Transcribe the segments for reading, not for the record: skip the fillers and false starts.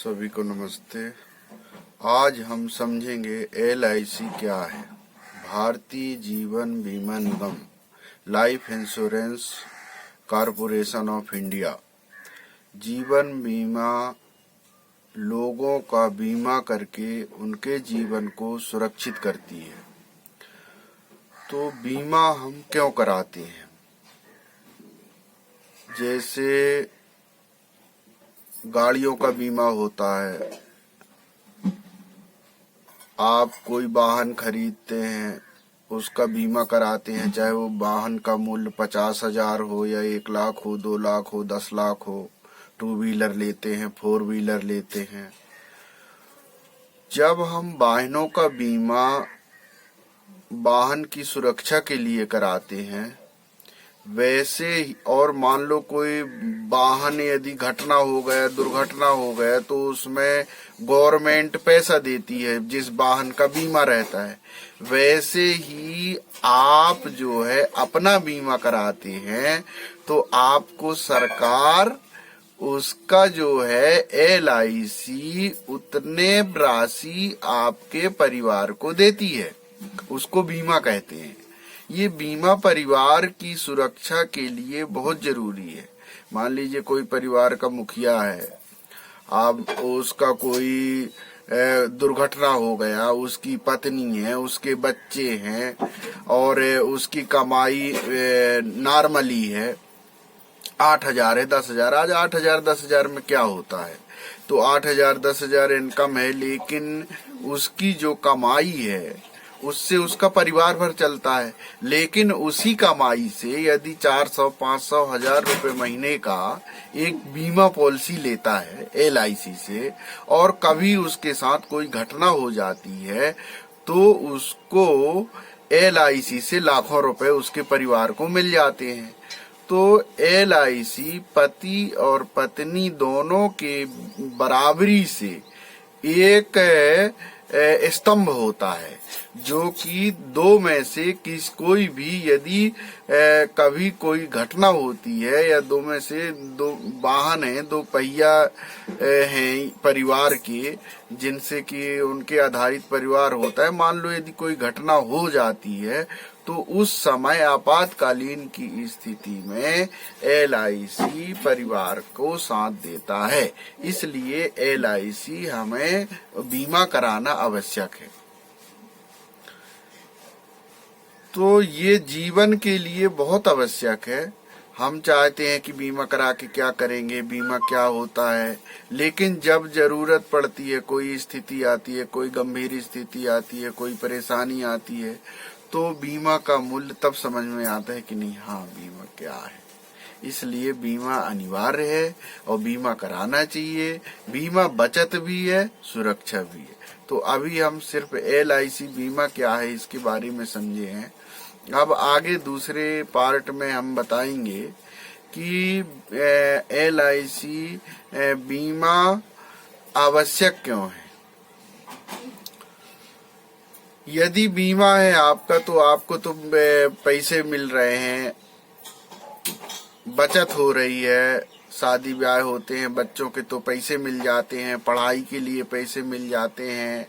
सभी को नमस्ते। आज हम समझेंगे LIC क्या है। Bharatiya Jeevan Bima Nigam, life insurance corporation of India. जीवन बीमा लोगों का बीमा करके उनके जीवन को सुरक्षित करती है। तो बीमा हम क्यों कराते हैं? जैसे गाड़ियों का बीमा होता है, आप कोई वाहन खरीदते हैं उसका बीमा कराते हैं, चाहे वो वाहन का मूल्य 50,000 हो या 1 लाख हो, 2 लाख हो, 10 लाख हो। 2 व्हीलर लेते हैं, 4 व्हीलर लेते हैं। जब हम वाहनों का बीमा वाहन की सुरक्षा के लिए कराते हैं, वैसे ही और मान लो कोई वाहन यदि घटना हो गया, दुर्घटना हो गया, तो उसमें गवर्नमेंट पैसा देती है जिस वाहन का बीमा रहता है। वैसे ही आप जो है अपना बीमा कराते हैं तो आपको सरकार उसका जो है LIC उतने राशि आपके परिवार को देती है, उसको बीमा कहते हैं। ये बीमा परिवार की सुरक्षा के लिए बहुत जरूरी है। मान लीजिए कोई परिवार का मुखिया है, आप उसका कोई दुर्घटना हो गया, उसकी पत्नी है, उसके बच्चे हैं और उसकी कमाई नॉर्मली है, 8,000 है, 10,000। आज 8,000 10,000 में क्या होता है? तो 8,000 10,000 इनकम है, लेकिन उसकी जो कमाई है उससे उसका परिवार भर चलता है। लेकिन उसी कमाई से यदि 400 500 1000 रुपए महीने का एक बीमा पॉलिसी लेता है LIC से, और कभी उसके साथ कोई घटना हो जाती है तो उसको LIC से लाखों रुपए उसके परिवार को मिल जाते हैं। तो LIC पति और पत्नी दोनों के बराबरी से एक स्तंभ होता है, जो कि दो में से कोई भी यदि कभी कोई घटना होती है, या दो में से दो वाहन है, 2 पहिया हैं परिवार के, जिनसे कि उनके आधारित परिवार होता है। मान लो यदि कोई घटना हो जाती है तो उस समय आपातकालीन की स्थिति में LIC परिवार को साथ देता है। इसलिए LIC हमें बीमा कराना आवश्यक है। तो ये जीवन के लिए बहुत आवश्यक है। हम चाहते हैं कि बीमा करा के क्या करेंगे, बीमा क्या होता है, लेकिन जब जरूरत पड़ती है, कोई स्थिति आती है, कोई गंभीर स्थिति आती है, कोई परेशानी आती है, तो बीमा का मूल्य तब समझ में आता है कि नहीं, हाँ बीमा क्या है। इसलिए बीमा अनिवार्य है और बीमा कराना चाहिए। बीमा बचत भी है, सुरक्षा भी है। तो अभी हम सिर्फ LIC बीमा क्या है इसके बारे में समझे हैं। अब आगे दूसरे पार्ट में हम बताएंगे कि LIC बीमा आवश्यक क्यों है। यदि बीमा है आपका तो आपको तो पैसे मिल रहे हैं, बचत हो रही है, शादी ब्याह होते हैं बच्चों के तो पैसे मिल जाते हैं, पढ़ाई के लिए पैसे मिल जाते हैं,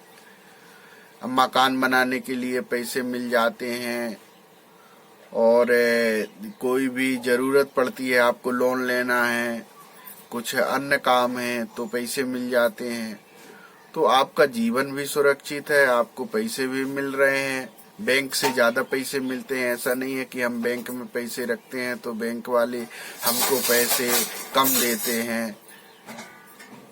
मकान बनाने के लिए पैसे मिल जाते हैं, और कोई भी जरूरत पड़ती है, आपको लोन लेना है, कुछ अन्य काम है तो पैसे मिल जाते हैं। तो आपका जीवन भी सुरक्षित है, आपको पैसे भी मिल रहे हैं, बैंक से ज्यादा पैसे मिलते हैं। ऐसा नहीं है कि हम बैंक में पैसे रखते हैं तो बैंक वाले हमको पैसे कम देते हैं,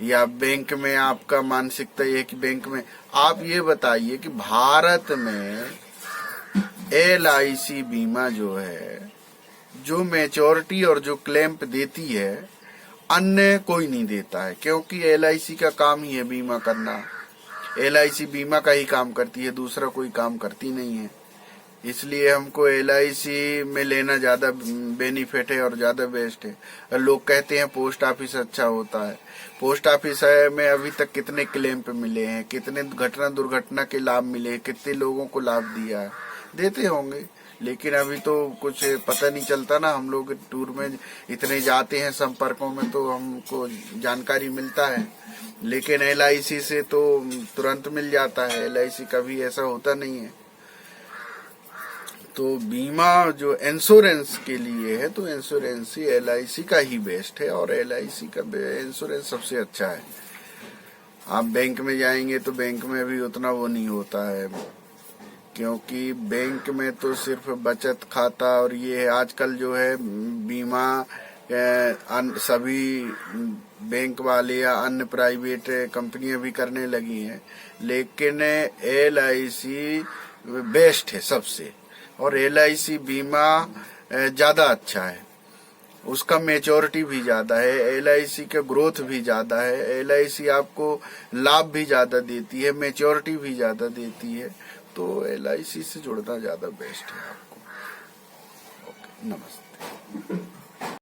या बैंक में आपका मानसिकता ये है कि बैंक में। आप ये बताइए कि भारत में LIC बीमा जो है, जो मैच्योरिटी और जो क्लेम देती है, अन्य कोई नहीं देता है, क्योंकि LIC का काम ही है बीमा करना। LIC बीमा का ही काम करती है, दूसरा कोई काम करती नहीं है। इसलिए हमको LIC में लेना ज्यादा बेनिफिट है और ज्यादा बेस्ट है। लोग कहते हैं पोस्ट ऑफिस अच्छा होता है। पोस्ट ऑफिस में अभी तक कितने क्लेम पे मिले हैं, कितने घटना दुर्घटना के लाभ मिले, कितने लोगों को लाभ दिया है, देते होंगे, लेकिन अभी तो कुछ पता नहीं चलता ना। हम लोग टूर में इतने जाते हैं संपर्कों में तो हमको जानकारी मिलता है। लेकिन LIC से तो तुरंत मिल जाता है, LIC कभी ऐसा होता नहीं है। तो बीमा जो इंश्योरेंस के लिए है तो इंश्योरेंस ही LIC का ही बेस्ट है, और LIC का इंश्योरेंस सबसे अच्छा है। आप बैंक में जाएंगे तो बैंक में भी उतना वो नहीं होता है, क्योंकि बैंक में तो सिर्फ बचत खाता और ये है। आजकल जो है बीमा सभी बैंक वाले या अन्य प्राइवेट कंपनियां भी करने लगी हैं, लेकिन LIC बेस्ट है सबसे, और LIC बीमा ज्यादा अच्छा है। उसका मैच्योरिटी भी ज्यादा है, LIC का ग्रोथ भी ज्यादा है, LIC आपको लाभ भी ज्यादा देती है, मैच्योरिटी भी ज्यादा देती है। तो LIC से जुड़ना ज्यादा बेस्ट है आपको। ओके, नमस्ते।